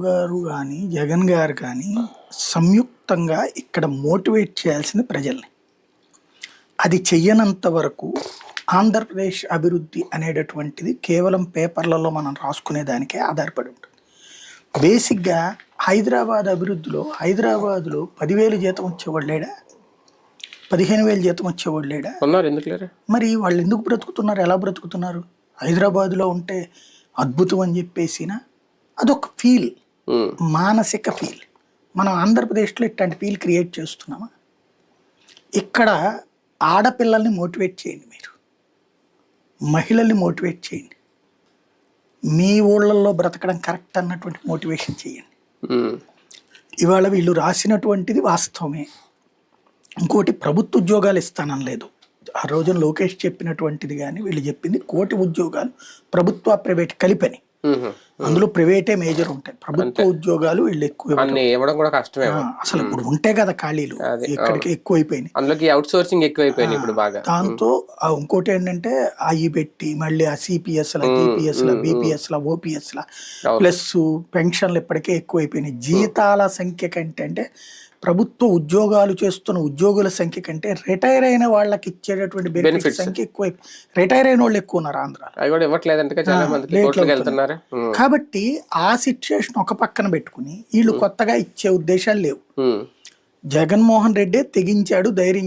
గారు కానీ జగన్ గారు కానీ సంయుక్తంగా ఇక్కడ మోటివేట్ చేయాల్సింది ప్రజల్ని. అది చెయ్యనంత వరకు ఆంధ్రప్రదేశ్ అభివృద్ధి అనేటటువంటిది కేవలం పేపర్లలో మనం రాసుకునే దానికే ఆధారపడి ఉంటుంది. బేసిక్గా హైదరాబాద్ అభివృద్ధిలో హైదరాబాద్లో 10,000 జీతం వచ్చేవాళ్ళు లేడా, 15,000 జీతం వచ్చేవాళ్ళు లేడా? మరి వాళ్ళు ఎందుకు బ్రతుకుతున్నారు, ఎలా బ్రతుకుతున్నారు? హైదరాబాద్లో ఉంటే అద్భుతం అని చెప్పేసినా అదొక ఫీల్, మానసిక ఫీల్. మనం ఆంధ్రప్రదేశ్లో ఇట్లాంటి ఫీల్ క్రియేట్ చేస్తున్నామా? ఇక్కడ ఆడపిల్లల్ని మోటివేట్ చేయండి, మీరు మహిళల్ని మోటివేట్ చేయండి, మీ ఊళ్ళల్లో బ్రతకడం కరెక్ట్ అన్నటువంటి మోటివేషన్ చేయండి. ఇవాళ వీళ్ళు రాసినటువంటిది వాస్తవమే. ఇంకోటి, ప్రభుత్వ ఉద్యోగాలు ఇస్తానని లేదు. ఆ రోజున లోకేష్ చెప్పినటువంటిది కానీ వీళ్ళు చెప్పింది 1,000,000 ఉద్యోగాలు ప్రభుత్వ ప్రైవేట్ కలిపని. అందులో ప్రైవేటే మేజర్ ఉంటాయి, ప్రభుత్వ ఉద్యోగాలు వీళ్ళు ఎక్కువ ఇవ్వడం కూడా కష్టమే. అసలు ఇప్పుడు ఉంటే కదా ఖాళీలు, ఇక్కడికి ఎక్కువైపోయినాయి ఇప్పుడు బాగా. దాంతో ఇంకోటి ఏంటంటే అవి పెట్టి మళ్ళీ ఆ సిపిఎస్ ల, జిపిఎస్ ల, బిపిఎస్ ల, ఓపీఎస్ ల ప్లస్ పెన్షన్లు ఇప్పటికే ఎక్కువైపోయినాయి. జీతాల సంఖ్య కంటే అంటే ప్రభుత్వ ఉద్యోగాలు చేస్తున్న ఉద్యోగుల సంఖ్య కంటే రిటైర్ అయిన వాళ్ళకి ఇచ్చేటటువంటి బెనిఫిట్ సంఖ్య ఎక్కువ. రిటైర్ అయిన వాళ్ళు ఎక్కువ ఉన్నారు ఆంధ్రాలో. కాబట్టి ఆ సిచ్యుయేషన్ ఒక పక్కన పెట్టుకుని వీళ్ళు కొత్తగా ఇచ్చే ఉద్దేశాలు లేవు. జగన్మోహన్ రెడ్డి తెగించాడు, ధైర్యం